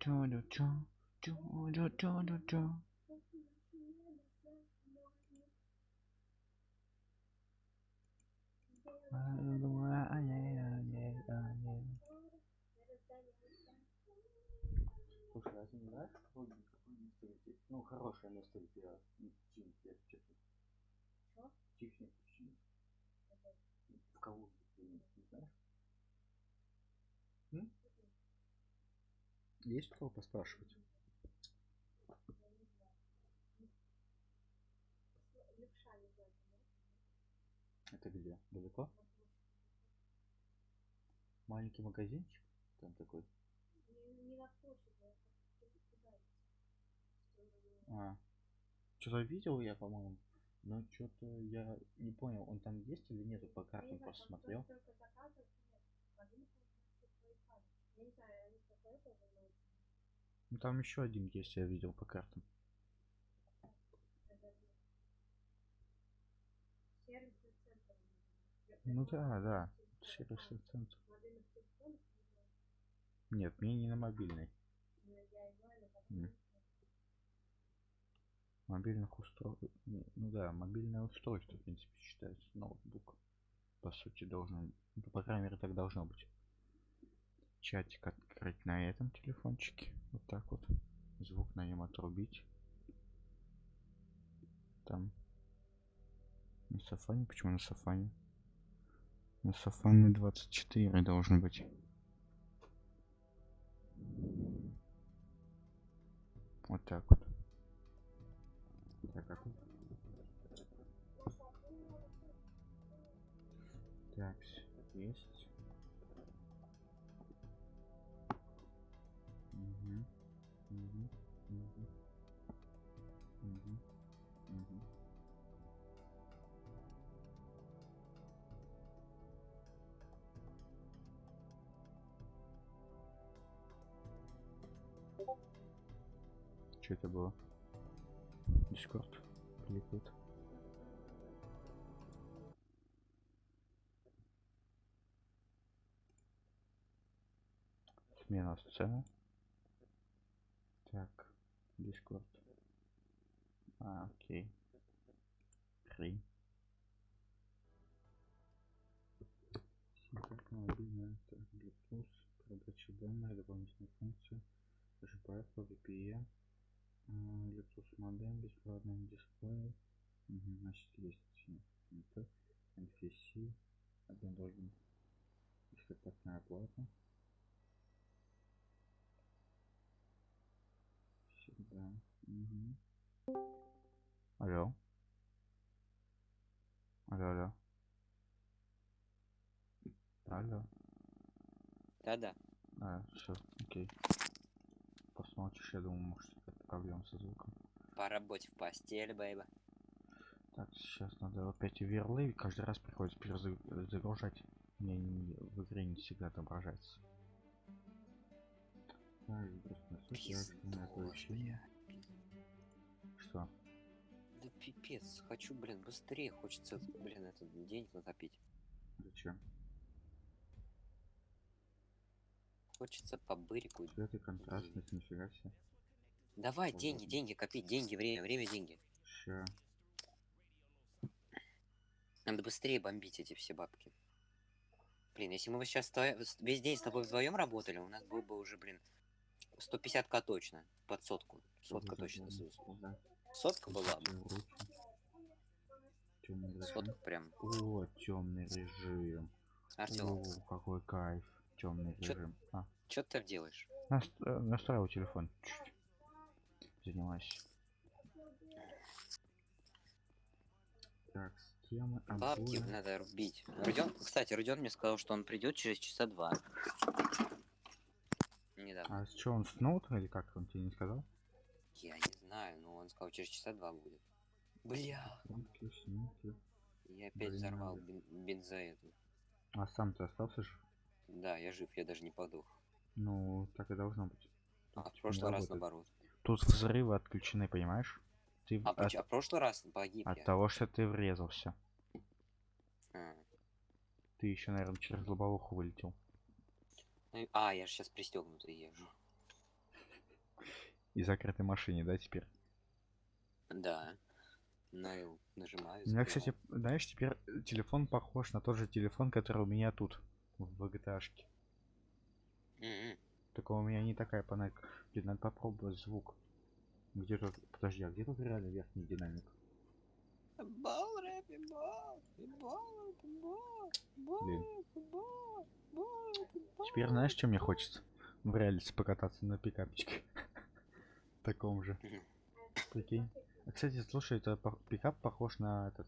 Слушай, а ты не знаешь, какое место где? Ну, хорошее место для чинить технику. Что? Технику чинить. В Калуге, не знаешь? М? Есть у кого поспрашивать? Это где? Далеко? Маленький магазинчик? Там такой. А. Что-то видел я, по-моему. Но что-то я не понял, он там есть или нету, по картам просто смотрел. Ну там еще один есть, я видел по картам. Ну да, да. Сервисный центр. Нет, мне не на мобильный. Мобильных устройств. Ну да, мобильное устройство, в принципе, считается ноутбук. По сути, должен. Ну, по крайней мере, так должно быть. Чатик открыть на этом телефончике. Вот так вот. Звук на нем отрубить. Там. На сафане. Почему на сафане? На сафане 24 должен быть. Вот так вот. Так, а тут? Так, есть. Угу. Угу. Угу. Угу. Угу. Что это было? Дискорд кликает. Смена сцены. Так, Дискорд. Окей. 3. Сим-карта мобильная, Bluetooth, передача данных, дополнительные функции, GPF, VPN, Bluetooth модем, беспроводной дисплей. Значит, есть NFC, один должен бесконтактная оплата. Всегда. Алло. Алло. Алло. Да-да. Все, окей. Посмотришь, я думаю, может какая-то проблема со звуком. По работе в постели, бейба. Так, сейчас надо опять верлы. Каждый раз приходится перезагружать. Мне в игре не всегда отображается. Что? Да пипец, хочу, блин, быстрее. Хочется, блин, этот денег накопить. Зачем? Хочется по бырику. Цвет и контрастность, нифига себе. Давай, деньги копить, деньги, время, деньги. Ща. Надо быстрее бомбить эти все бабки. Блин, если мы сейчас весь день с тобой вдвоем работали, у нас был бы уже, блин, 150к точно. Под сотку. Сотка точно. Сотка была бы. Сотка прям. О, темный режим. Артём. О, какой кайф. Темный режим. Чё ты делаешь? Настраивай телефон. Чуть. Занимайся. Так, схемы. Бабки надо рубить. Кстати, Родион мне сказал, что он придет через часа 2. Недавно. А с чего он с ноута или как он тебе не сказал? Я не знаю, но он сказал, через часа 2 будет. Бля. Я опять взорвал бензоэду. А сам ты остался жив? Да, я жив, я даже не подох. Ну, так и должно быть. А в прошлый раз наоборот. Тут взрывы отключены, понимаешь? Ты а в прошлый раз погиб от я. того, что ты врезался. Ты еще, наверное, через лобовуху вылетел. Я же сейчас пристегнутый езжу. и закрытой машине, да, теперь? Да. Нажимаю, У меня, кстати, закрываю. знаешь, теперь телефон похож на тот же телефон, который у меня тут, в GTA-шке. М-м. Только у меня не такая панелька. Блин, надо попробовать звук. Где тут... Подожди, а где тут реально верхний динамик? Бал, рэпи, бал, и бал, и бал, Блин. бал, и бал, бал, и Теперь бал, знаешь, и чем мне бал. хочется? В реальности покататься на пикапчике. Таком же. Мгм. Прикинь. Кстати, слушай, это пикап похож на этот...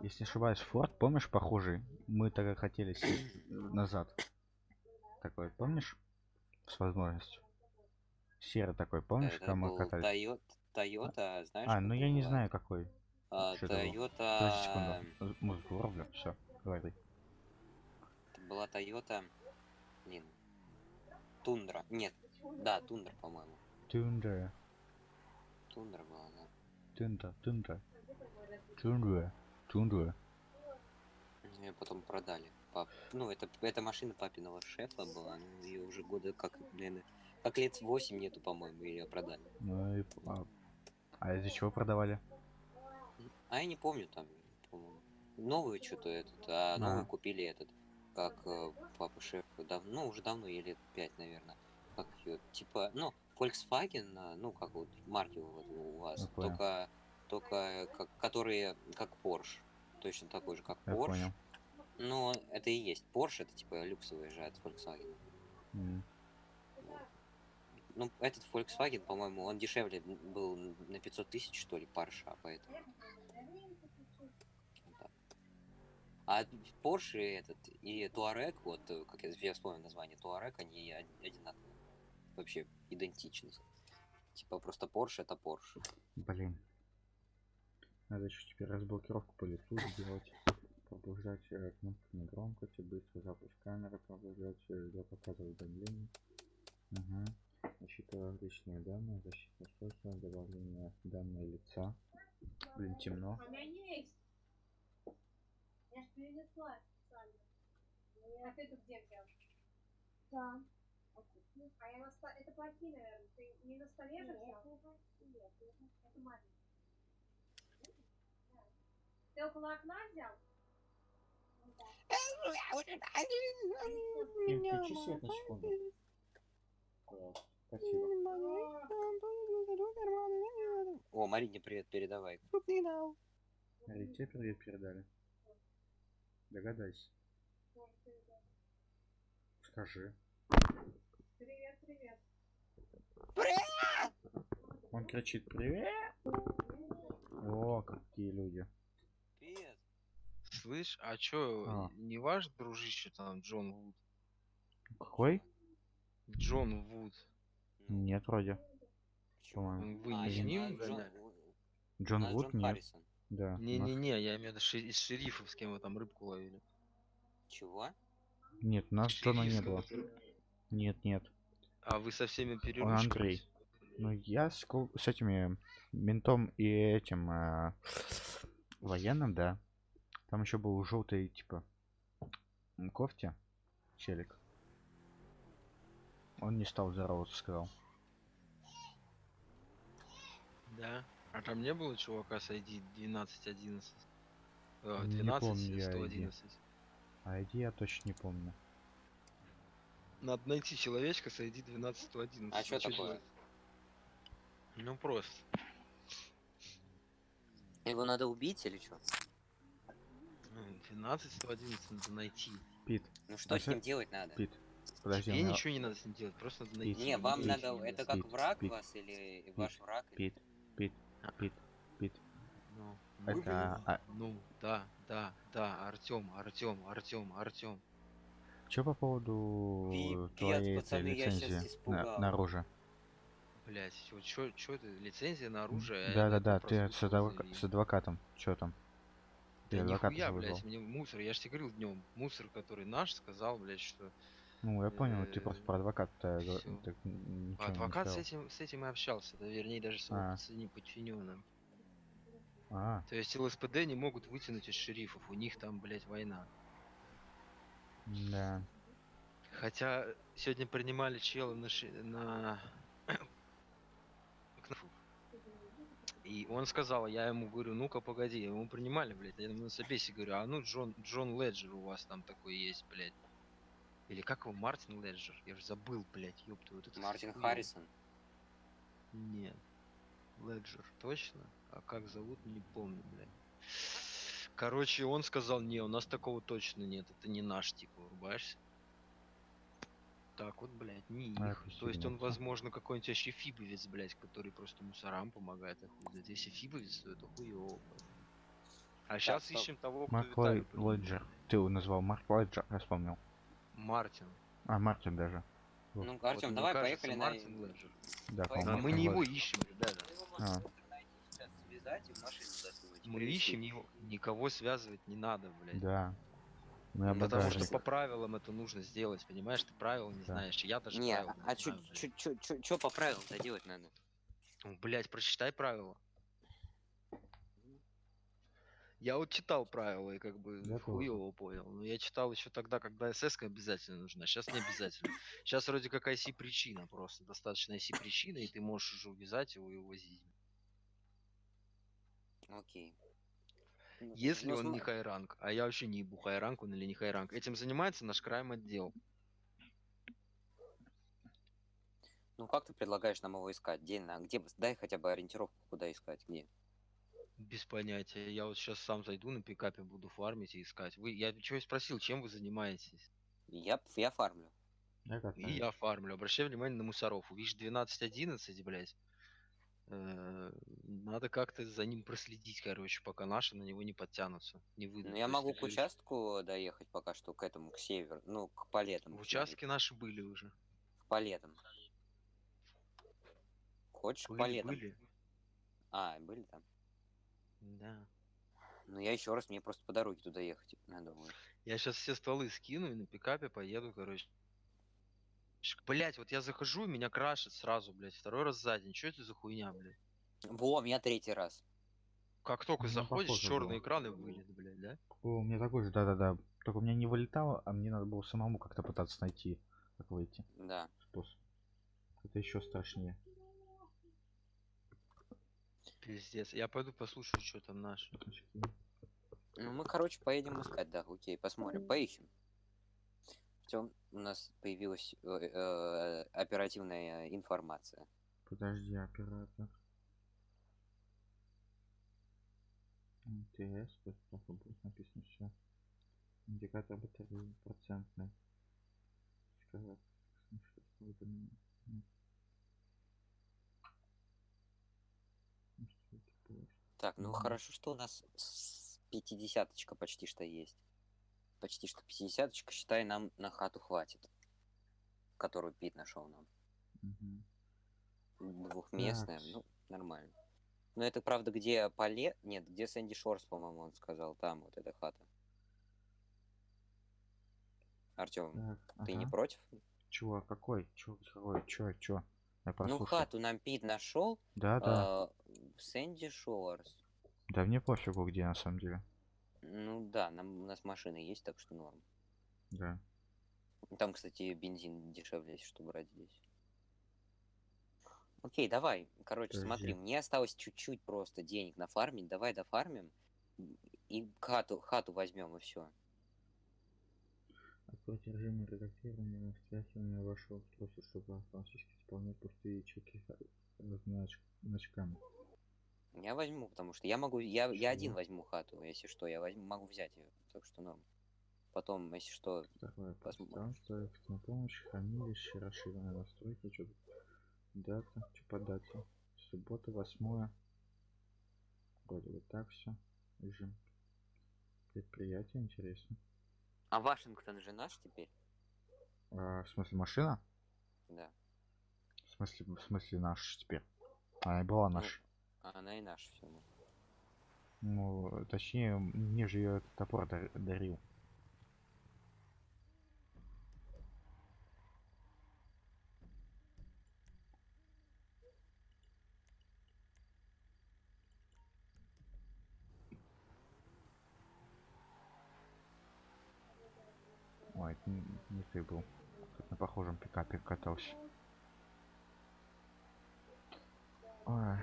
если не ошибаюсь, Форд, помнишь, похожий? Мы тогда хотели сесть назад. Такой, помнишь? С возможностью. Серый такой, Да, помнишь, когда это мы был катались? Toyota, знаешь, Ну как я не знаю называют? какой. Что это было? Подожди секунду. Toyota, Музыку врублю, все, говори. это была Toyota, блин, Тундра. Нет, да, Тундра, по-моему. Тундра, Тундра была, да. тундра, тундра, тундра, тундра. Ее потом продали. Ну, эта машина папиного шефа была, ну, ее уже года как, наверное, как лет 8 нету, по-моему, ее продали. Ну и... А из-за чего продавали? А я не помню там, по-моему. Новую что-то новую А, купили как папа шеф, ну, уже давно, ей лет 5, наверное. Как ее, типа, ну, Volkswagen, ну, как вот марки вот у я вас, понял. только которые, как Porsche. Точно такой же, как Я Porsche. понял. Но это и есть. Porsche это типа люксовый же от Volkswagen. М. Вот. Ну, этот Volkswagen, по-моему, он дешевле был на 500 тысяч, что ли, парша, поэтому. Вот так. А Porsche и Touareg, вот, как я вспомнил название Touareg, они одинаковые. Вообще идентичность. Типа просто Porsche это Porsche. Блин. Надо еще теперь разблокировку по лицу сделать. Пробуждать кнопку на громкости, быстро запуск камеры, пробуждать для показа уведомлений. Угу. Защита личные данные, защита устройства, добавление данные лица. Блин, темно. У меня есть. Я ж принесла специально. А ты тут где взял? Да. А я это плохие, наверное. Ты не на столе же взял? Нет, это маленький. Ты около окна взял? Им включи свет на секунду. Спасибо. О, Марине привет передавай. Тебе привет передали. Догадайся. Скажи. Привет, привет. Он кричит привет. О, какие люди. Привет. Слышь, а чё, не ваш дружище там Джон Вуд? Какой? Джон Вуд. Ну, Нет, вроде. почему? По-моему. Вы не с Нет, у ним нас Джон, гоняли? у Джон нас Вуд Джон нет. Харрисон. Да. Не-не-не, я имею в виду из шерифов, с кем вы там рыбку ловили. Чего? Нет, у нас Джона не было. Нет, нет. А вы со всеми Он переручивались? Андрей. Ну я с этими ментом и этим военным, да. Там еще был желтый типа кофте челик. Он не стал здороваться, сказал. Да. А там не было чувака с ID 1211? Не 12 помню я ID. 111. А ID я точно не помню. Надо найти человечка с ID 12 111. А что такое? Ну просто. Его надо убить или что? 12 111 надо найти. Пит. Ну что с ним делать надо? Пит. Подожди, Тебе у меня... ничего не надо с ним делать, просто надо найти. Не, вам Пит, надо. Это как Пит, враг Пит, вас или Пит, ваш враг? Пит, Пит, Пит, Пит. Ну, Это... да, Артем. Чё по поводу Пипец, твоей этой пацаны, я сейчас лицензии испугал. на оружие? Блять, чё это? Лицензия на оружие? Да, ты с адвокатом. Чё там? Да Ты адвоката нихуя, же вызвал. блять, мне мусор, я ж тебе говорил днем, мусор, который наш, сказал, блять, что... Ну, я понял, ты просто про адвоката всё. ничего не Адвокат сказал. с этим и общался, да, вернее, даже с его подчиненным. То есть ЛСПД не могут вытянуть из шерифов, у них там, блять, война. Да. Хотя сегодня принимали чела И он сказал, я ему говорю, ну-ка погоди, ему принимали, блядь, я ему на собесе говорю, а ну Джон Леджер у вас там такой есть, блядь. Или как его, Мартин Леджер? Я же забыл, блядь, ёпта, вот это, кстати, Мартин хуёво. Харрисон. Нет, Леджер, точно? А как зовут, не помню, блядь. Короче, он сказал, не, у нас такого точно нет, это не наш, типа, врубаешься? Так вот, блядь, не их. Эх, То есть он, ебнуться. возможно, какой-нибудь вообще фибовец, блядь, который просто мусорам помогает, а хуй знает. Если фибовец, то это хуёво. А сейчас стоп. ищем того, кто Марк Виталю принимал. Лоджер. Ты его назвал Марк Лоджер, я вспомнил. Мартин. А, Мартин даже. Вот. Ну, Вот Артем, мне давай кажется, поехали Мартин Леджер. Да, Поехали. Но по-моему, мы не Мартин его Лоджер. ищем, ребята. Его А. можно найти сейчас, связать и в машину засунуть. Мы привезти. ищем его. Никого связывать не надо, блядь. Да. У меня Ну, Потому что багажник. по правилам это нужно сделать, понимаешь? Ты правила не Да. знаешь. Я даже Не, правил не знаю, блядь. чё по правилам-то делать надо? Ну, блядь, прочитай правила. Я вот читал правила и как бы Я тоже. хуёво понял. Но я читал еще тогда, когда СС обязательно нужна. Сейчас не обязательно. Сейчас вроде как IC причина просто. Достаточно IC причина, и ты можешь уже увязать его и увозить. Окей. Если Ну, он не хайранг, а я вообще не ебу, хайранг он или не хайранг. Этим занимается наш крайм отдел. ну, как ты предлагаешь нам его искать? Где? Дай хотя бы ориентировку, куда искать, где. Без понятия. Я вот сейчас сам зайду на пикапе, буду фармить и искать. Я что спросил, чем вы занимаетесь? Я фармлю. Я И катаюсь. я фармлю. Обращай внимание на мусоров. Увидишь 12-11, блядь. Надо как-то за ним проследить, короче, пока наши на него не подтянутся. Не выйдут. Ну, я То есть могу ты к говоришь, участку доехать пока что, к этому, к северу. Ну, к палетам. в посмотреть. участке наши были уже. К палетам. Хочешь к палетам? Были. А, были там? Да. Ну, я еще раз, мне просто по дороге туда ехать надо будет. Я сейчас все стволы скину и на пикапе поеду, короче. Блять, вот я захожу, и меня крашит сразу, блять. Второй раз за день. Что это за хуйня, блядь? Во, меня третий раз. Как только У меня заходишь, похоже черный было. экран и вылет, блядь, да? О, у меня такой же, да-да-да. Только у меня не вылетало, а мне надо было самому как-то пытаться найти, как выйти. Да. Способ. Это еще страшнее. Пиздец. Я пойду послушаю, что там наши. Ну, мы, короче, поедем искать, да, окей, посмотрим, поищем. Артем, у нас появилась оперативная информация. Подожди, оператор. МТС, тут плохо будет написано все. Индикатор батареи процентный. Сказать, что это нет. Ну, что это было? Так, ну Мгм. хорошо, что у нас 50-очка почти что есть. Почти что 50-очка, считай, нам на хату хватит. Которую Пит нашел нам. Мгм. Двухместная, Такс. ну, нормально. Но это, правда, где Пале... Нет, где Сэнди Шорс, по-моему, он сказал. Там вот эта хата. Артем, Так, ты не ага. против? Чего, какой? Чё? Я Ну, прослушал. хату нам Пит нашел Да, да. в Сэнди Шорс. Да мне пофигу где на самом деле. Ну да, у нас машина есть, так что норм. Да. Там, кстати, бензин дешевле, если что брать здесь. Окей, давай. Короче, Подожди. смотри, мне осталось чуть-чуть просто денег нафармить. Давай дофармим. И хату возьмем, и все. Откройте режим редактирования и встряхивания вашего устройства, чтобы автоматически исполнять пустые ячейки значками. Я возьму, потому что я могу. Я Чего? один возьму хату, если что, могу взять ее. Так что норм. Потом, если что, Второе посмотрим. пространство, экстренная помощь, хранилище, расширенная настройка, что дата, что по дате. Суббота, 8. Вроде вот так все. Режим предприятия, интересно. А Вашингтон же наш теперь? В смысле машина? Да. В смысле наш теперь? Она и была наша. Ну, она и наша, все. Ну, точнее, мне же ее топор дарил. Ой, это не ты был. Тут на похожем пикапе катался. Ой.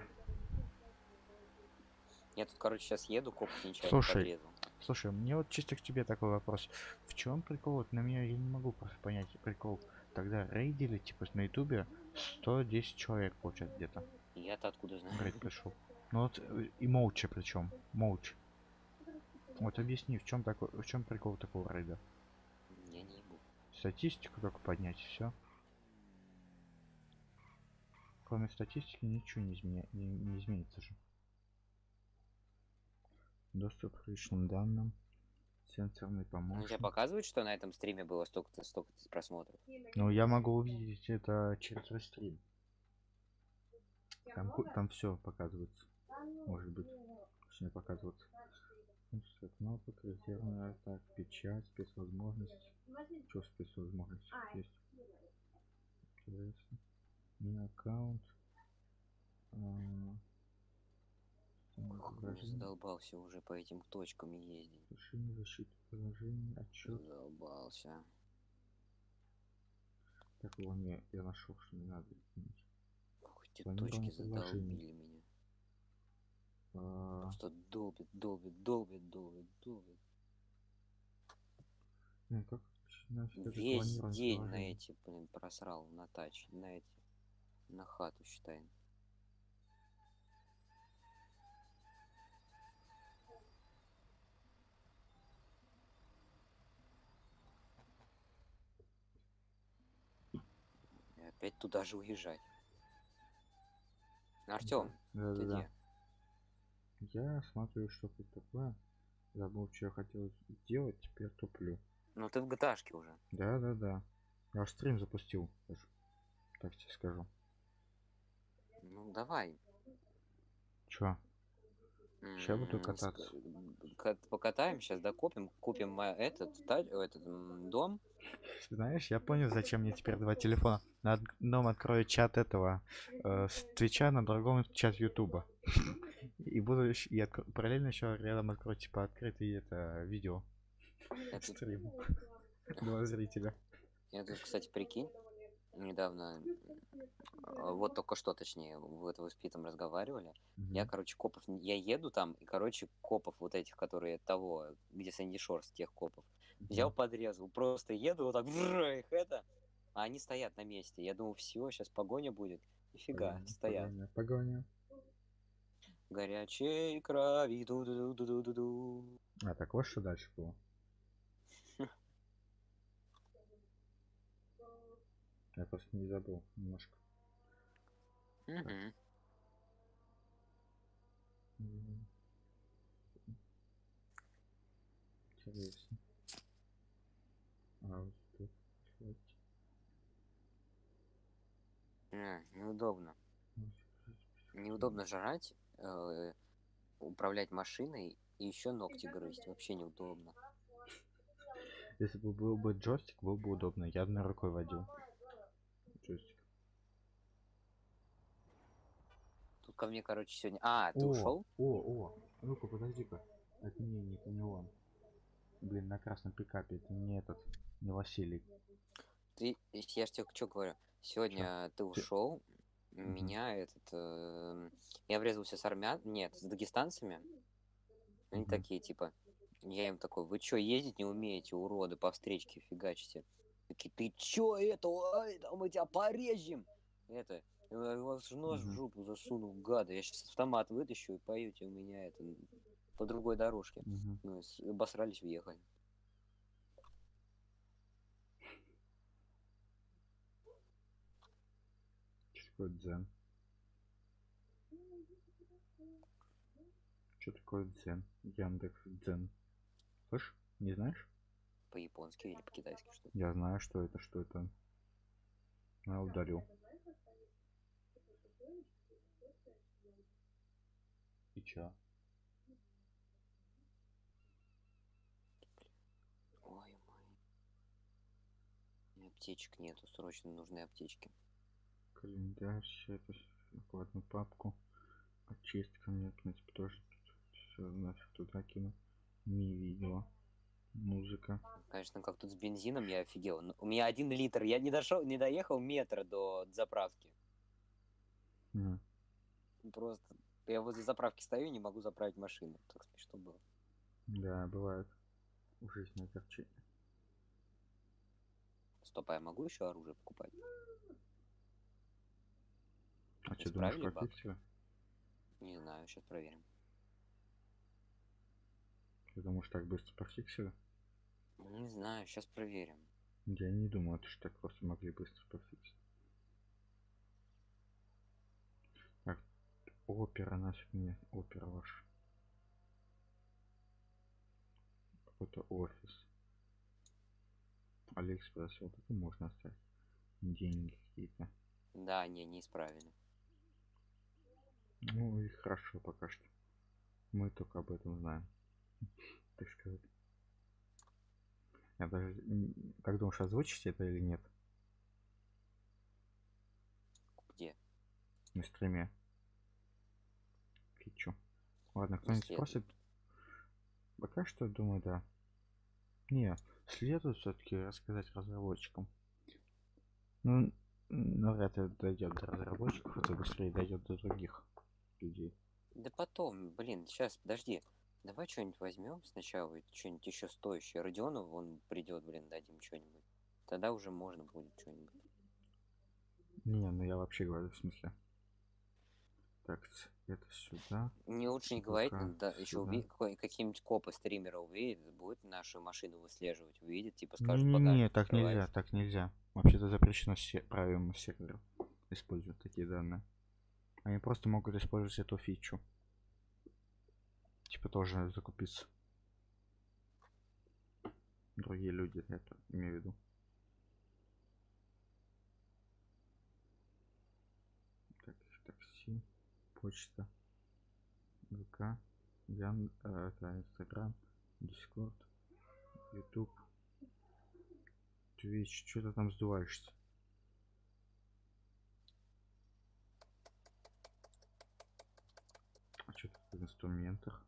Я тут, короче, сейчас еду, коп нечаянно Слушай, подрезал. Слушай, мне вот чисто к тебе такой вопрос. В чем прикол? Вот на меня я не могу просто понять прикол. Тогда рейдили, типа, на ютубе 110 человек, получается, где-то. Я-то откуда знаю? Рейд пришел. Ну вот и молча причем. Молча. Вот объясни, в чем прикол такого рейда? Я не ебу. Статистику только поднять, все. Кроме статистики ничего не изменится же. Доступ к личным данным. Сенсорный Ну, тебе помощник. показывает, что на этом стриме было столько-то просмотров? Ну, я могу увидеть это через стрим. Там все показывается. Может быть. Точнее показываться. Кнопок, резервная, так, печать, спецвозможность. Что спецвозможность есть? Интересно. Мини аккаунт. Я задолбался уже по этим точкам ездить. Решение защиты приложения, отчет. Задолбался. Так его не я нашел, что не надо изменить. Ох, эти Планирование точки приложений. задолбили меня. Просто долбит. Как нафиг это Весь планирование день на приложений? эти, блин, просрал на тач, на эти, на хату, считай. И опять туда же уезжать. Артём, ты Да. где? Я смотрю, что тут такое. Забыл, что я хотел сделать, теперь туплю. Ну ты в GTA-шке уже. Да. Я аж стрим запустил, даже. Так тебе скажу. Ну давай. Чё? Сейчас буду кататься. Покатаем, сейчас докопим, купим этот дом. Знаешь, я понял, зачем мне теперь два телефона. На одном открою чат этого с Твича, на другом чат Ютуба. И буду параллельно еще рядом открою, типа, открытый это видео. Стрим. Два зрителя. Я тут, кстати, прикинь, недавно, вот только что, точнее, вы с Питом разговаривали. Я, короче, копов, я еду там, и, короче, копов вот этих, которые того, где Сэнди Шорс, тех копов, взял, подрезал, просто еду вот так, их это, а они стоят на месте. Я думал, все, сейчас погоня будет. Нифига, стоят. Погоня. Горячей крови, ду-ду-ду-ду-ду-ду. А, так вот что дальше было. Я просто не забыл немножко. Угу. Интересно. А вот тут. Неудобно. Неудобно жрать, управлять машиной и еще ногти грызть. Вообще неудобно. Если бы был бы джойстик, было бы удобно. Я одной рукой водил. Джойстик. Тут ко мне, короче, сегодня... А, ты ушел? Ну-ка, подожди-ка. Это не он. Блин, на красном пикапе. Это не этот. Не Василий. Я ж тебе что говорю? Сегодня ты ушел. Меня я врезался с армян... Нет, с дагестанцами. Они такие, типа... Я им такой, вы чё, ездить не умеете, уроды, по встречке фигачите? Такие, ты чё это? Ой, да мы тебя порежем! Это... Я вас нож в жопу засунул, гады. Я сейчас автомат вытащу и поете у меня это по другой дорожке. Ну, обосрались, уехали. Что такое дзен? Что такое дзен? Яндекс дзен. Слышь, не знаешь? По-японски или по-китайски что-то? Я знаю, что это. Я ударил. И чё? Ой, мой. Аптечек нету, срочно нужны аптечки. Календарь, это накладную папку. Очистка мне, в принципе, тоже все нафиг туда кину. Не видео. Музыка. Конечно, как тут с бензином, я офигел. У меня 1 литр, я не доехал метра до заправки. Просто Я возле заправки стою и не могу заправить машину. Так смешно было. Да, бывает. В жизни огорчение. Стоп, а я могу еще оружие покупать? А что, думаешь, Исправили баг? пофиксили? Не знаю, сейчас проверим. Ты думаешь, так быстро пофиксили? Не знаю, сейчас проверим. Я не думаю, что так просто могли быстро пофиксить. Так, опера нафиг мне, опера ваш. Какой-то офис. Алиэкспресс, вот это можно оставить. Деньги какие-то. Да, не исправили. Ну и хорошо пока что. Мы только об этом знаем. Так сказать. Я даже... Как думаешь, озвучить это или нет? Где? На стриме. Фичу. Ладно, Не кто-нибудь следует. спросит? Пока что, думаю, да. Не, следует все-таки рассказать разработчикам. Ну, навряд ли дойдет до разработчиков, это быстрее дойдет до других людей. Да потом, блин, сейчас, подожди. Давай что-нибудь возьмем сначала, что-нибудь еще стоящее. Родионов, он придет, блин, дадим что-нибудь. Тогда уже можно будет что-нибудь. Не, ну я вообще говорю в смысле. Так, это сюда. Не лучше не говорить, ВК да, еще сюда. какие-нибудь копы стримера увидит, будет нашу машину выслеживать, увидит, типа скажет, Не-не-не, багажник так нельзя, открывается. так нельзя. Вообще-то запрещено правилам сервера использовать такие данные. Они просто могут использовать эту фичу. Типа тоже закупиться. Другие люди, это имею в виду. Так, такси, почта, ВК, это Инстаграм, Дискорд, Ютуб, Твич. Что ты там сдуваешься? А что тут в инструментах?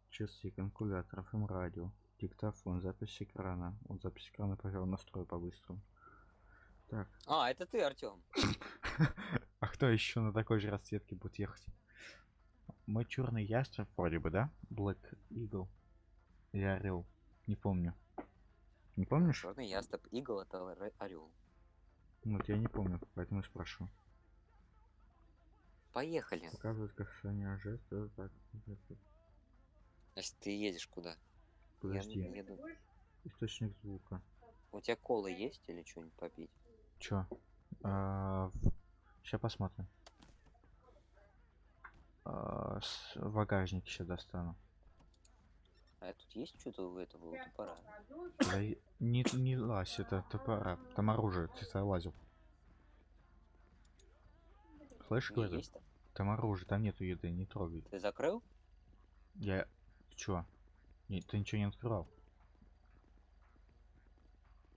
Часы, калькулятор, радио, диктофон, запись экрана. Вот запись экрана, пожалуй, настрою по-быстрому. Так. А, это ты, Артем. А кто еще на такой же расцветке будет ехать? Мой черный ястреб вроде бы, да? Black Eagle. Или орел. Не помню. Не помнишь? Черный ястреб игл это орел. Вот я не помню, поэтому и спрашиваю. Поехали. Показывает касание жеста. Так. Если ты едешь куда? Подожди. Я еду. Источник звука. У тебя кола есть или что-нибудь попить? Чё? Сейчас посмотрим. В багажнике сейчас достану. А тут есть что-то у этого топора? Да не лазь, это топора. Там оружие, ты лазил. Слышишь, Не, говорю? есть там. Там оружие, там нету еды, не трогай. Ты закрыл? Я... Чё? Ты ничего не открывал.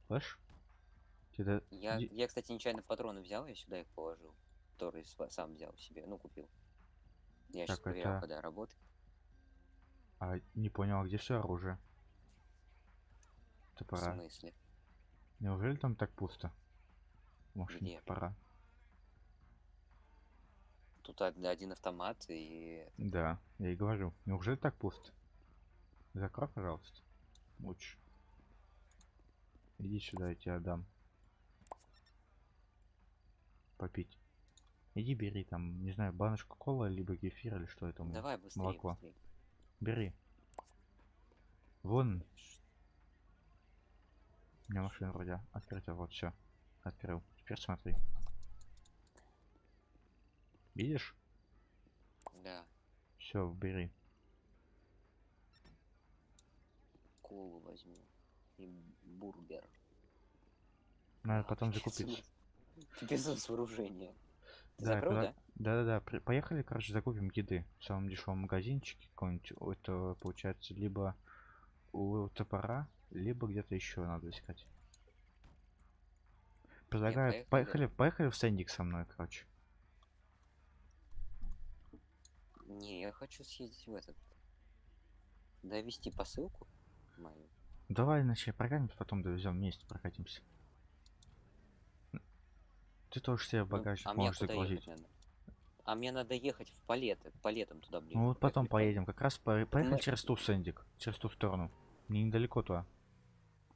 Слышь? Я, кстати, нечаянно патроны взял, я сюда их положил. Которые сам взял себе, ну, купил. Я сейчас Так, проверял, это... когда работает. А, не понял, а где все оружие? В Топора. смысле? Неужели там так пусто? Может, не Где? топора? Тут один автомат и... Да, я и говорю. Неужели так пусто? Закрой, пожалуйста. Лучше. Иди сюда, я тебе отдам. Попить. Иди бери там, не знаю, баночку кола, либо кефир, или что это у меня. Давай быстрее, Молоко. быстрее. Бери. Вон. У меня машина вроде открыта, вот все. Открыл. Теперь смотри. Видишь? Да, Все, бери. колу возьму. И бургер. Надо потом закупиться. Без вооружения. Ты Да, закрыл, да? да, поехали, короче, закупим еды в самом дешевом магазинчике какой-нибудь. Это получается либо у топора, либо где-то еще надо искать. Предлагаю, поехали в Сэндик со мной, короче. Не, я хочу съездить в этот. Довести посылку мою. Давай вначале прокатимся, потом довезем вместе, прокатимся. Ты тоже себе в Ну, багажник а мне можешь куда ехать загрузить. надо? А мне надо ехать в Палеты. К Палетам туда, блин. Ну вот потом Ехать по- поедем. Как раз поехали мы- через ту Сэндик. Через ту сторону. Мне недалеко туда.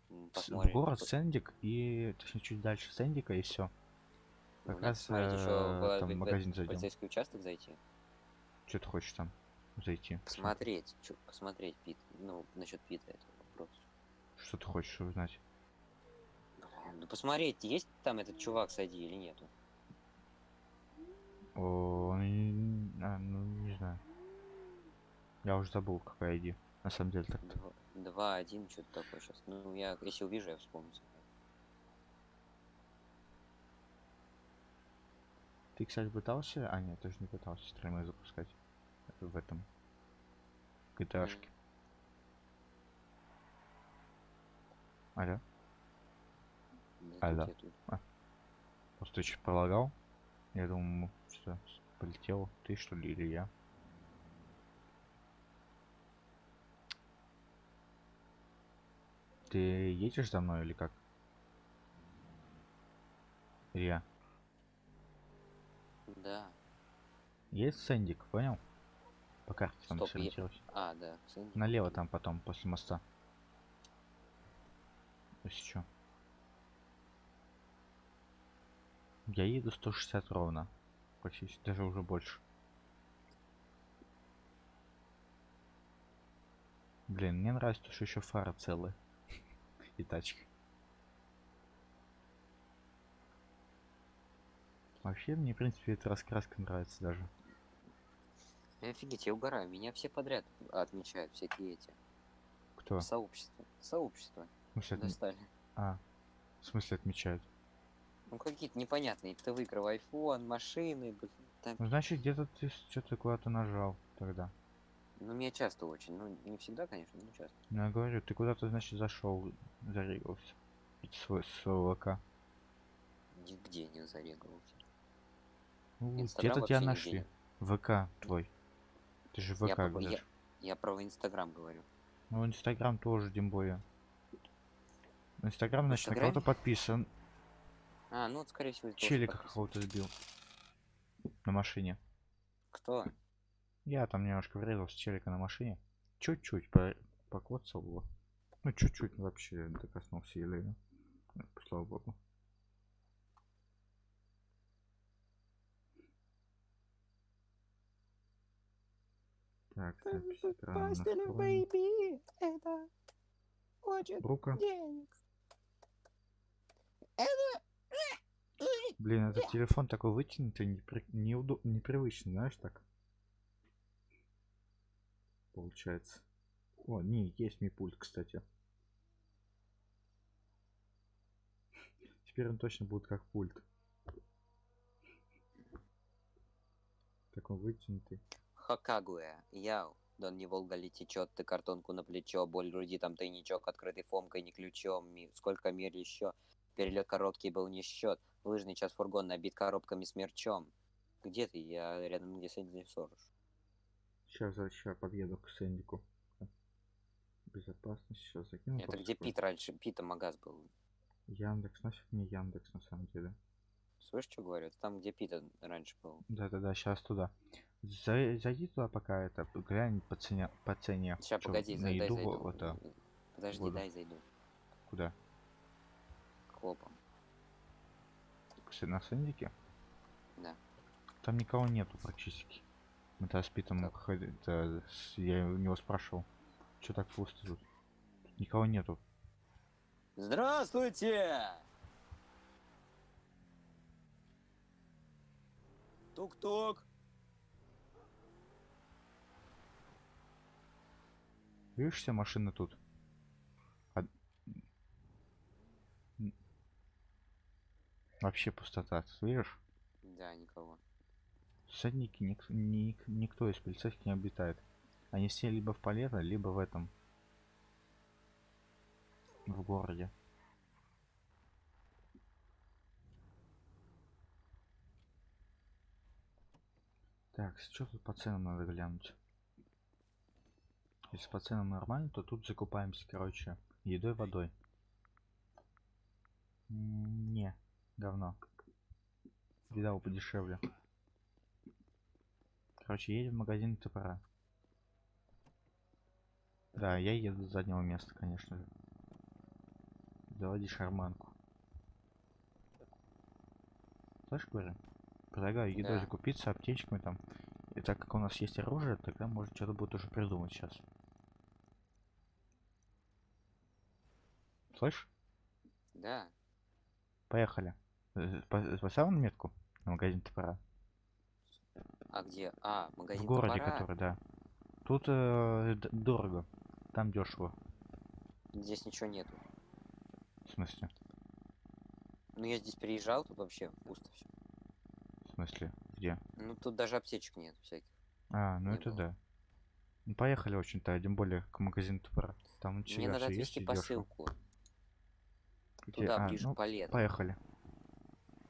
В Посмотрим. город Сэндик и точнее чуть дальше Сэндика и все. Ну, Как надо раз посмотреть еще там в магазин в зайдем. полицейский участок зайти. Что ты хочешь там зайти? Посмотреть. Посмотреть, Пит. Ну, насчет Пита это вопрос. Что ты хочешь узнать? Блин, ну посмотреть, есть там этот чувак с ID или нету. О, ну не знаю. Я уже забыл, какая ID. На самом деле так. 2-1, что-то такое сейчас. Ну, я, если увижу, я вспомню. Ты, кстати, пытался? А, нет, ты же не пытался стримы запускать в этом GTA-шке. Алло? Алло. Просто чуть пролагал. Я думаю, что полетел. Ты что ли или я? Ты едешь за мной или как? Илья? Да. Есть Сэндик, понял? По карте там Стоп, сориентируйся. А, да. Сэндик. Налево там потом, после моста. Если чё. Я еду 160 ровно. Почти, даже уже больше. Блин, мне нравится, что еще фара целая. И тачка. Вообще, мне, в принципе, эта раскраска нравится даже. Офигеть, я угораю. Меня все подряд отмечают, всякие эти. Кто? Сообщество. Сообщество. В смысле, Достали. А, в смысле отмечают? Ну, какие-то непонятные. Ты выиграл iPhone, машины, там. Ну, значит, где-то ты что-то куда-то нажал тогда. Ну, меня часто очень. Ну, не всегда, конечно, но часто. Ну, я говорю, ты куда-то, значит, зашел, зарегался. Свой ВК. Нигде не зарегался. Ну, Инстаграм где-то тебя вообще нигде нашли. не. ВК твой. Ты же в Я, ВК про, говоришь. я про Инстаграм говорю. Ну, Инстаграм тоже, тем более. Инстаграм, В значит, на кого-то Инстаграме? подписан. А, ну, скорее всего, из-за того, что Челика подписан. какого-то сбил. На машине. Кто? Я там немножко врезался челика на машине. Чуть-чуть покоцал его. Ну, чуть-чуть вообще докоснулся еле. Слава богу. Так, запись экрана настроена. Это очень Рука. денег. Блин, этот телефон такой вытянутый, непривычно, знаешь, так. Получается. О, не, есть ми пульт, кстати. Теперь он точно будет как пульт. Такой вытянутый. Хокагуэ, яу. Дон не Волга ли течет, ты картонку на плечо, боль в груди, там тайничок, открытый фомкой, не ключом, сколько мир еще. Перелет короткий был не счет, лыжный час фургон набит коробками с мерчом. Где ты? Я рядом, где Сэнди Сорож. Сейчас подъеду к Сэндику. Безопасность сейчас закину. Это где Пит раньше? Пита магаз был. Яндекс, нафиг мне Яндекс на самом деле. Слышишь, что говорю? Это там, где Пита раньше был. Да-да-да, сейчас туда. Зайди туда, пока это глянь по цене. Сейчас, Чё, погоди, на дай еду зайду. это Подожди, воду. дай зайду. Куда? К хлопам. На Сэндике? Да. Там никого нету практически. Мы тогда с Питом я у него спрашивал, что так пусто тут. Тут никого нету. Здравствуйте! Тук-тук. Видишь, все машины тут? Вообще пустота, ты видишь? Да, никого. В Сэндике никто из полицейских не обитает. Они все либо в Палето, либо в этом. В городе. Так, что тут по ценам надо глянуть? Если по ценам нормально, то тут закупаемся, короче, едой, водой. Не, говно. Видал подешевле. Короче, едем в магазин топора. Да, я еду с заднего места, конечно же. Заводи шарманку. Слышь, говорю? Предлагаю едой Да. закупиться, аптечками там. И так как у нас есть оружие, тогда может что-то будет уже придумать сейчас. Слышь? Да. Поехали. Поставил на метку на магазин топора? А где? А, В магазин городе, топора. который, да. Тут дорого. Там дешево. Здесь ничего нету. В смысле? Ну я здесь приезжал, тут вообще пусто все. В смысле? Где? Ну тут даже аптечек нет всяких. А, ну Не это было. да. Ну, поехали очень-то, тем более к магазину топора. Там у Мне тебя надо все есть отвезти и дешево. посылку. Где? Туда, А, ближе ну, к палету. поехали.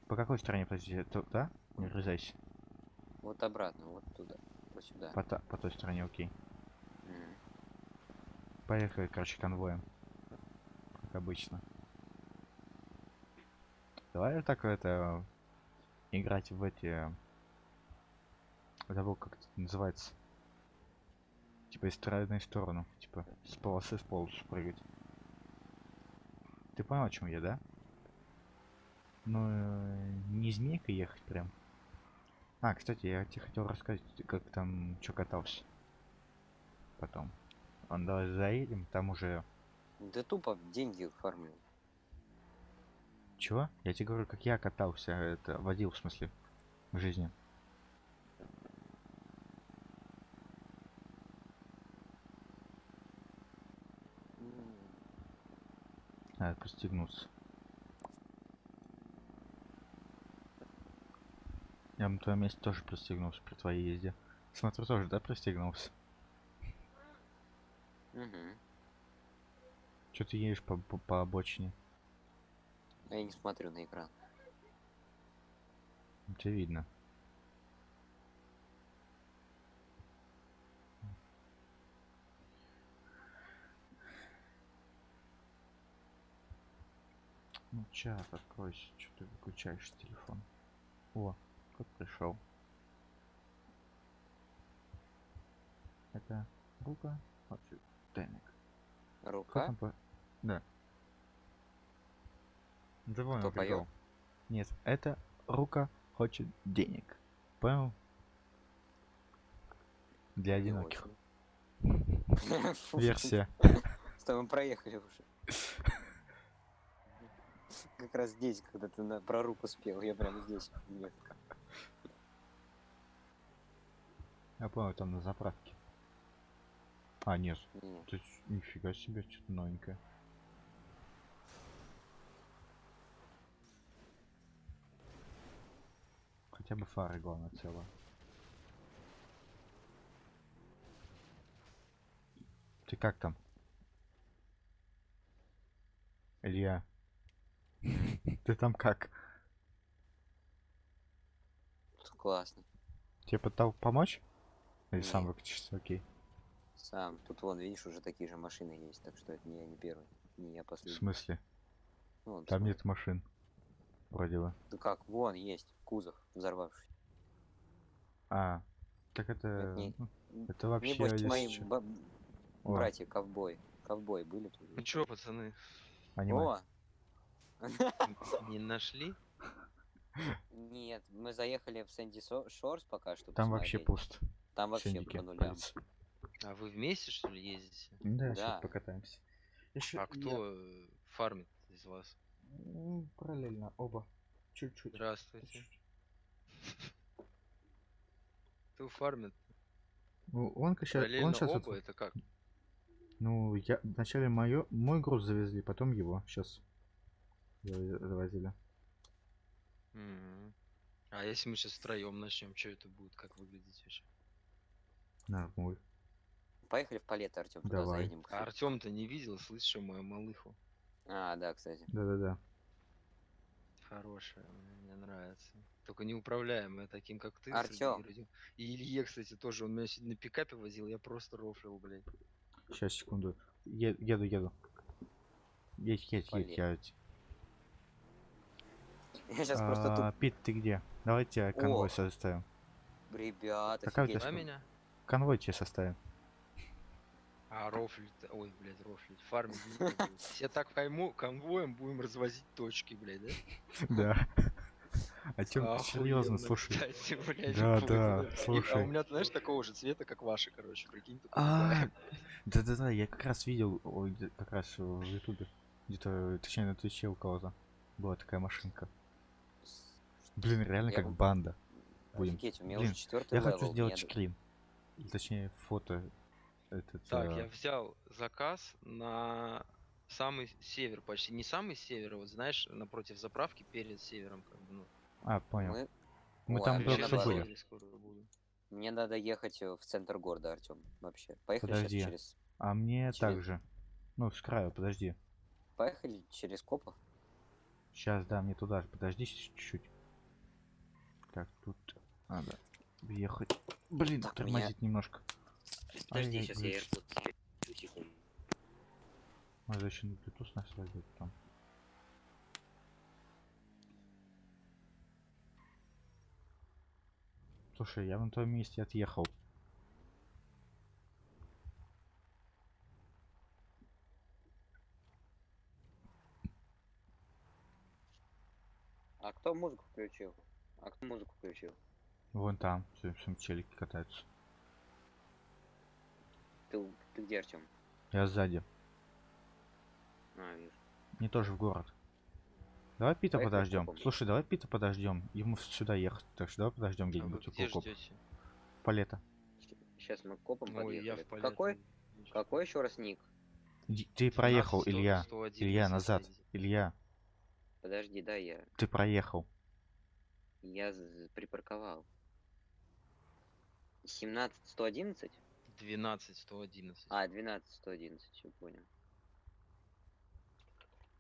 По какой стороне, подожди, туда? Не врезайся. Вот обратно, вот туда. Вот сюда. По той стороне, окей. Мгм. Поехали, короче, конвоем. Как обычно. Давай так это играть в эти. Забыл, как это называется. Типа из стороны в сторону. Типа с полосы в полосу прыгать. Ты понял, о чем я, да? Ну, не змейка ехать прям. А, кстати, я тебе хотел рассказать, как там что катался. Потом. Давай заедем, там уже. Да тупо деньги фармлю. Чего? Я тебе говорю, как я катался, это водил, в смысле, в жизни. Надо пристегнуться. Я бы на твоем месте тоже пристегнулся при твоей езде. Смотрю, тоже, да, пристегнулся? Угу. Че ты едешь по обочине? Я не смотрю на экран. Тебе видно. Ну, чат, откройся. Что ты выключаешь телефон? О, как пришел. Это рука. Вообще, тайник. Кто Рука? там по... Да. Да вон Кто он прикол. поет? Нет, это рука хочет денег. Понял? Для Не одиноких. очень. Фу, Версия. с тобой проехали уже. Как раз здесь, когда ты про руку спел, я прямо здесь ехал. Я понял, там на заправке. А, нет. Не. Ты нифига себе, что-то новенькое. Хотя бы фары, главное, цело. Ты как там? Илья? Ты там как? Классно. Тебе помочь? Или сам Нет. выкатишься? Окей. Сам. Тут вон, видишь, уже такие же машины есть, так что это не я не первый. Не я В последний. смысле? Ну, вон, Там смотри. нет машин. Вроде бы. Да как, вон есть кузов взорвавшийся. А, так Это это... не... ну, это вообще, Небось, мои если чё. О, братья ковбои. Ковбои были тут. Ну чё, пацаны, аниме. О! не нашли? Нет, мы заехали в Сэнди Шорс пока что Там вообще посмотреть. пусто. Там вообще Синдики, по нулям. полиция. А вы вместе, что ли, ездите? Да, сейчас Да. покатаемся. Еще А кто фармит из вас? параллельно оба. Чуть-чуть. Здравствуйте. Кто фармит? Ну, он Параллельно сейчас оба, это как? ну, я вначале мой груз завезли, потом его. Сейчас завозили. Мгм. А если мы сейчас втроем начнем, что это будет, как выглядеть вообще? Нормуль. Поехали в Палетто, Артем, туда Давай. заедем. А Артем-то не видел, слышишь, мою малыху? А, да, кстати. Да-да-да. Хорошая, мне нравится. Только неуправляемая, таким как ты, Артём. Сергей. И Илье, кстати, тоже. Он меня сегодня на пикапе возил, я просто рофлил, блядь. Сейчас, секунду. Еду. Едь. Полет. Я... Я сейчас просто тут... Пит, ты где? Давайте конвой составим. Ребят, Какая у тебя офигеть. На скорость? меня? Конвой тебе составим. А рофлить, ой, блядь, рофлить, фармить не буду. Все так конвоем будем развозить точки, блядь, да? Да. А чем серьезно, Охуенно, слушай. кстати, блядь, Да, будет. да, А у слушай. меня, знаешь, такого же цвета, как ваши, короче, прикинь, только А, другая. да-да-да, я как раз видел, ой, как раз в ютубе. Где-то, точнее, на твиче у кого-то была такая машинка. Блин, реально Я как бы- банда. Будем. Офигеть, у меня Блин, уже 4-й я хочу левел. сделать Мне скрин. Или, точнее, фото. Этот, Так, я взял заказ на самый север, почти не самый север, а вот знаешь, напротив заправки перед севером, как бы, ну. понял. Мы... Мы Ой, там а мне только Короче, что на наоборот. были. севере скоро буду. Мне надо ехать в центр города, Артем. Вообще. Поехали сейчас Подожди. через... А мне через... также. Ну, с краю, подожди. Поехали через Копов. Сейчас, да, мне туда же. Подожди чуть-чуть. Так, тут надо въехать. Блин, Так, тормозит немножко. Подожди, Ай-яй, сейчас я блин. AirPods тебе секунду. Надо еще на Bluetooth нас возьмет там. Слушай, я на том месте отъехал. А кто музыку включил? А кто музыку включил? Вон там, всем челики катаются. Ты где, Артем? Я сзади. Вижу. Мне тоже в город. Давай Пита Поехали подождем. копом. Слушай, давай Пита подождем. Ему сюда ехать. Так что давай подождем А вы где-нибудь где около коп. ждете? Палета. Сейчас мы к копам Ой, я подъехали. в полет. Какой еще раз ник? Ты проехал, 12, Илья. 111 Илья, назад. едете. Илья, Подожди, да, я ты проехал. припарковал. 17-111? 12, 111. А, 12-111, все понял.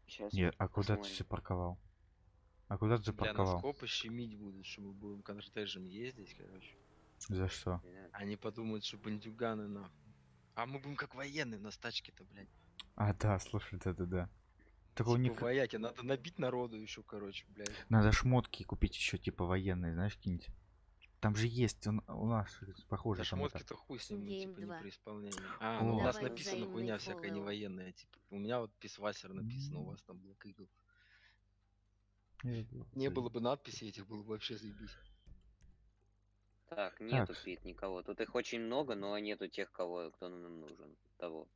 Сейчас Нет, а куда ты посмотрим. запарковал? А куда ты Бля, нас запарковал? копы щемить будут, что мы будем кортежем ездить, короче. За что? Они подумают, что бандюганы, нахуй. А мы будем как военные, у нас тачки-то, блядь. А, да, слушай, да-да-да. Так у Типа них вояки, надо набить народу еще, короче, блядь. надо шмотки купить еще типа военные, знаешь, какие-нибудь. Там же есть у нас похоже Да там это. шмотки-то хуй с ним, ну, Гейм типа, не 2. при исполнении. А, О. ну у нас Давай написано взаимный хуйня всякая не фоллоу. военная, типа. У меня вот писвасер написано, у вас там Black Eagle. Не было бы надписи этих, было бы вообще заебись. Так, нету, Так. Пит, никого. Тут их очень много, но нету тех, кто нам нужен. Того.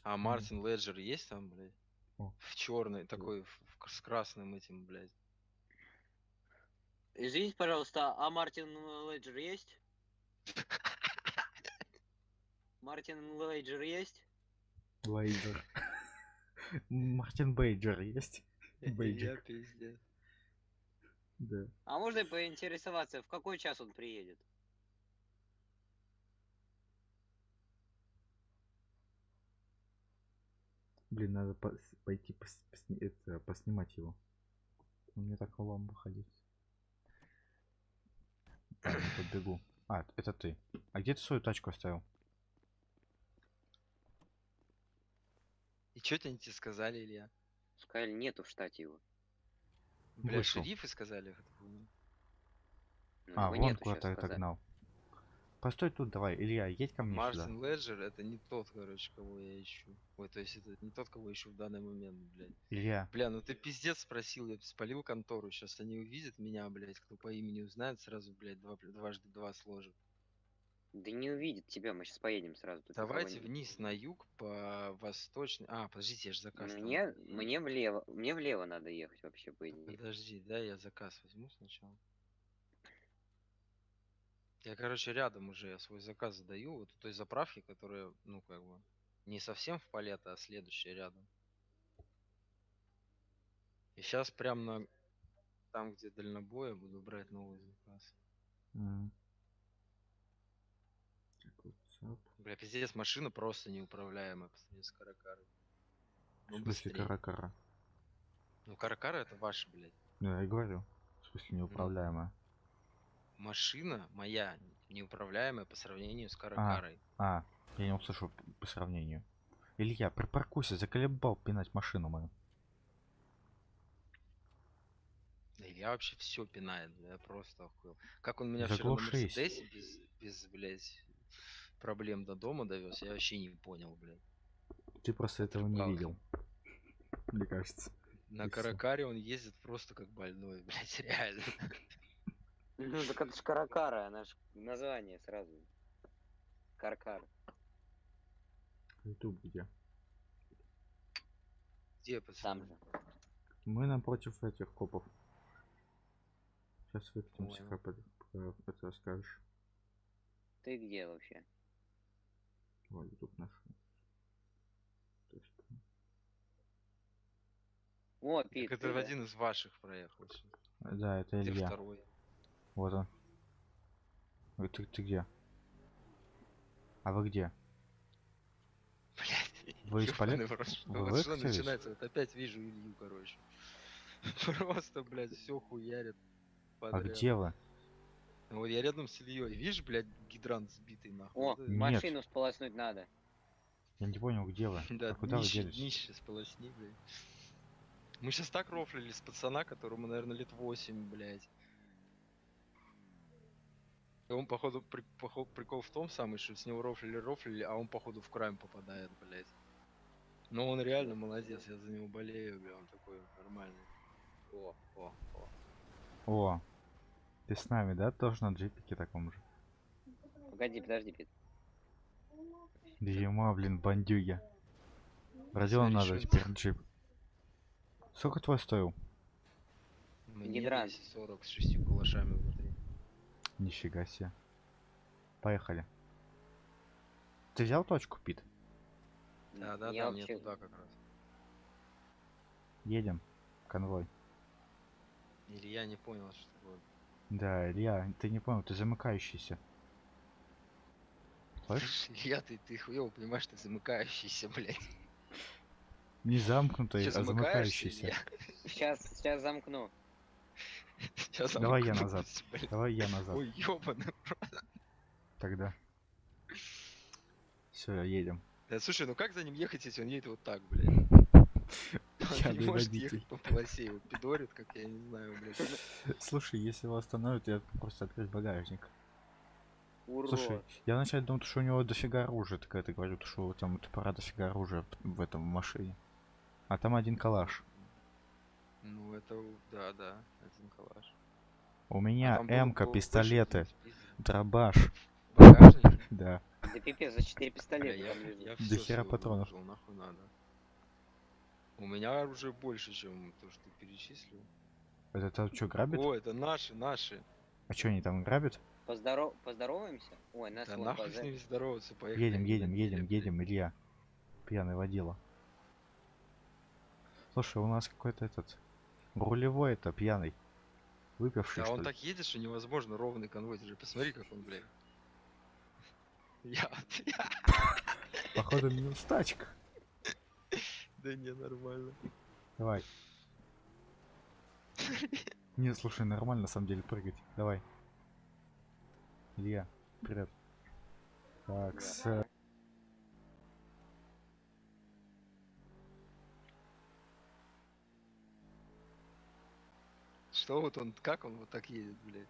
А Мартин Леджер есть там, блядь? О. В черный, такой, с красным этим, блядь. Извините, пожалуйста, а Мартин Леджер есть? Мартин Леджер есть? Лейджер. Мартин Бейджер есть? Я Бейджик. пиздец. Да. А можно поинтересоваться, в какой час он приедет? Блин, надо пойти поснимать его. Мне так лом выходить. Так, я подбегу. А, это ты. А где ты свою тачку оставил? И что они тебе сказали, Илья? Сказали, нету в штате его. Бля, Вышел. шерифы сказали эту хуйню. Ну, А, его вон нету, куда-то щас сказали. отогнал. Постой тут, давай. Илья, едь ко мне сюда. Мартин Леджер это не тот, короче, кого я ищу. Ой, то есть это не тот, кого ищу в данный момент, блядь. Илья, Бля, ну ты пиздец спросил, я спалил контору. Сейчас они увидят меня, блядь, кто по имени узнает, сразу, блядь, дважды два сложит. Да не увидит тебя, мы сейчас поедем сразу. Тут никого Давайте нет. вниз на юг по восточной. А, подождите, я же заказ там. Мне влево надо ехать вообще, по идее. Подожди, да, я заказ возьму сначала. Я, короче, рядом уже я свой заказ задаю, вот у той заправки, которая, ну, как бы, не совсем в палета, а следующая рядом. И сейчас прям на там, где дальнобоя, буду брать новый заказ. Так, вот, сап. Бля, пиздец, машина просто неуправляемая по сравнению с Каракарой. В Ну, смысле быстрее. Каракара? Ну, Каракара это ваша, блядь. Ну, я и говорю. В смысле неуправляемая. Машина моя неуправляемая по сравнению с Каракарой. Я не услышал по сравнению. Илья, припаркуйся, заколебал пинать машину мою. Да Илья вообще все пинает, бля, я просто охуел. Как он меня вчера на Заглушись. Мерседесе без, блядь, проблем до дома довез, я вообще не понял, блядь. Ты просто этого не Отрыбал. видел. Мне кажется. На И всё. Каракаре он ездит просто как больной, блядь, реально. Ну, так это ж Каракара, она ж название сразу. Каркар. YouTube где? Где, Там пацаны? же. Мы напротив этих копов. Сейчас выкинемся, Понял. как про это расскажешь. Ты где вообще? Ой, YouTube нашел. То есть, О, Так Пит, это ты, да? один из ваших проехал. Всё. да, это Где Илья. второй? Вот он. Ой, ты где? А вы где? Блядь, Вы из полет? ёбаный в рот, Вы вот что выкатились? начинается? Вот опять вижу Илью, короче. Просто, блядь, все хуярит А подряд. где вы? Вот я рядом с Ильей. Видишь, блядь, гидрант сбитый нахуй. О, Вот это- Нет. машину сполоснуть надо. Я не понял, где вы? Да, А куда вы днище, делись? днище сполосни, блядь. Мы сейчас так рофлили с пацана, которому, наверное, лет 8, блядь. И он, походу, прикол в том самый, что с него рофлили, а он, походу, в крайм попадает, блядь. Но он реально молодец, я за него болею, бля, он такой нормальный. О. О, ты с нами, да? Тоже на джипике таком же. Погоди, подожди, Пит. Дерьма, блин, бандюги. Родиону надо Решим. теперь джип. Сколько твой стоил? Мне Гидрант. 240 с 6 калашами внутри. Нифига себе. Поехали. Ты взял точку, Пит? Я Да, мне вообще... туда как раз. Едем. Конвой. Или я не понял, что такое. Да, Илья, ты не понял, ты замыкающийся. Слышь? Илья, ты хуёво понимаешь, ты замыкающийся, блядь. Не замкнутый, Че, а замыкаешься, замыкающийся. Илья? Сейчас замкну. Сейчас Давай я назад. замкнусь, блядь. Давай я назад. Ой, ёбаный. Тогда. Все, едем. Да, слушай, ну как за ним ехать, если он едет вот так, блядь? Он не Пьяный может водитель. ехать по полосе, его пидорит, как я не знаю, блядь. Слушай, если его остановят, я просто открыть багажник. Урод. Слушай, я вначале думал, что у него дофига оружия, такая ты говорю, что там топора дофига оружия в этом машине. А там один калаш. Ну, это, да, один калаш. У А меня там было М-ка, бы больше пистолеты, где-нибудь пиздить. дробаш. В багажнике? Да. Да пипец, за 4 Бля, пистолета я, там я лежит. все До хера патронов. выложил, нахуй надо. У меня оружие больше, чем то, что ты перечислил. Это там что, грабит? О, это наши. А что они там грабят? Поздороваемся? Ой, нас Да вон нахуй с позади. ними здороваться, поехали. Едем, они на деле, блядь. Илья. Пьяный водила. Слушай, у нас какой-то этот... Рулевой это пьяный. Выпивший, Да что он ли? так едет, что невозможно ровный конвой. Ты же посмотри, как он, блядь. Я... Походу минус тачка. Да не, нормально. Давай. Не, слушай, нормально на самом деле прыгать. Давай. Илья, вперед. Так, Да. Что вот он, как он вот так едет, блядь?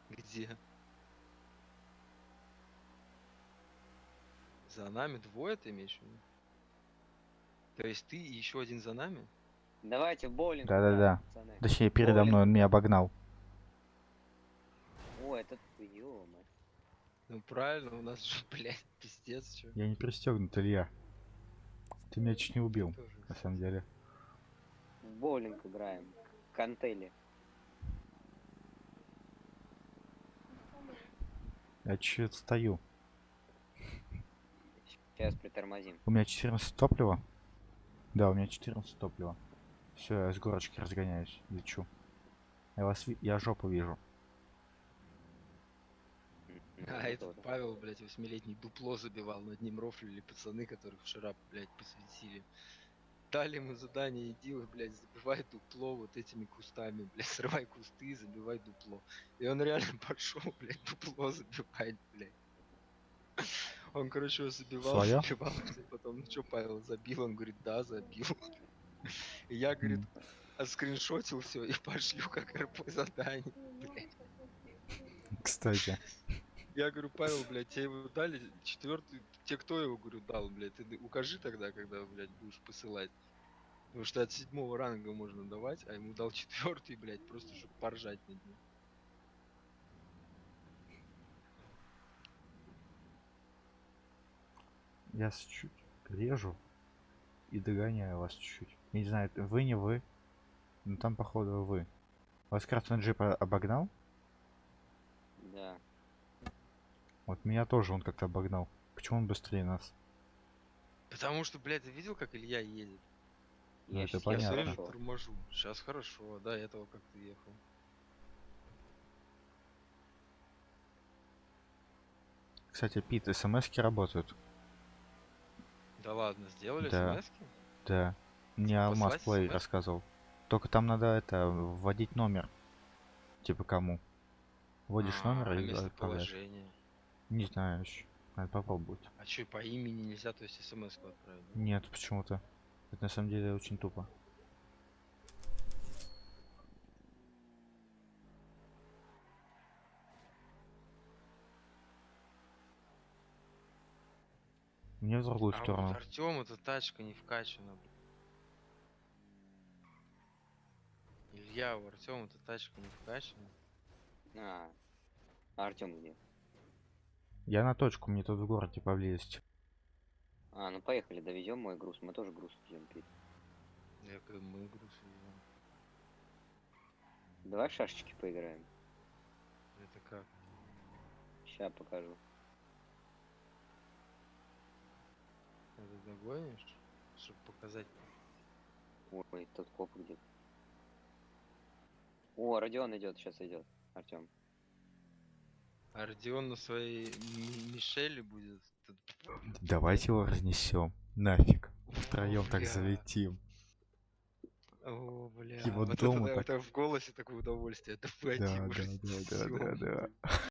Где? За нами двое, ты имеешь в виду? То есть ты и еще один за нами? Давайте в боулинг. Да-да-да. Пацаны. Точнее, передо Боулинг. мной он меня обогнал. О, этот ё-моё. Ну правильно, у нас же, блядь, пиздец, чё. Я не пристегнут, Илья. Ты меня чуть не убил, Тоже, на самом деле. В боулинг играем. Кантели. Я чуть отстаю. Сейчас притормозим. У меня 14 топлива. Да, у меня 14 топлива. Все, я с горочки разгоняюсь, лечу. Я жопу вижу. А этот Павел, блядь, 8-летний дупло забивал, над ним рофлили пацаны, которых вчера, блядь, посвятили. Дали ему задание, иди, блядь, забивай дупло вот этими кустами, блядь, срывай кусты, забивай дупло. И он реально пошел, блядь, дупло забивает, блядь. Он, короче, его забивал, Своё? забивал, и потом, ну что, Павел, забил? Он говорит, да, забил. И я, говорит, М, отскриншотил все и пошлю как РП задание. Блядь. Кстати, Я говорю, Павел, блядь, тебе его дали четвертый, тебе кто его, говорю, дал, блядь, ты укажи тогда, когда, блядь, будешь посылать. Потому что от 7-го ранга можно давать, а ему дал 4-й, блядь, просто чтобы поржать над ним. я чуть режу и догоняю вас чуть-чуть. Я не знаю, это вы, не вы. Ну там, походу, вы. Вас красный джип обогнал? Да. Вот меня тоже он как-то обогнал. Почему он быстрее нас? Потому что, блядь, ты видел, как Илья едет? Ну, Я это щас Я понятно. все время хорошо. торможу. Сейчас хорошо, а до этого как ты ехал. Кстати, Пит, смс-ки работают. Да ладно, сделали Да, смс-ки? да. Мне Алмаз Послать Плей смс? рассказывал. Только там надо это вводить номер. Типа кому. Вводишь номер А и отправляешь. местоположение? Не знаю еще. Надо попробовать. А что, по имени нельзя, то есть смс-ку отправить? Да? Нет, почему-то. Это на самом деле очень тупо. Мне в другую А вот сторону. Артем эта тачка не вкачана, блин. Илья, у Артема эта тачка не вкачана. А, Артем где? Я на точку, мне тут в городе поблизости. А, ну поехали, довезем мой груз. Мы тоже груз везем, Пит. Я как мы груз везем. Давай в шашечки поиграем. Это как? Сейчас покажу. Это догонишь? Чтобы показать. Ой, тот коп где-то. О, Родион идет, сейчас идет. Артем. А Родион на своей Мишели будет. Давайте его разнесем. Нафиг. Втроем так бля. залетим. О, бля. Его Вот дому это, так. это в голосе такое удовольствие. Это Да, пойти да, уже да, да, всё, да, да.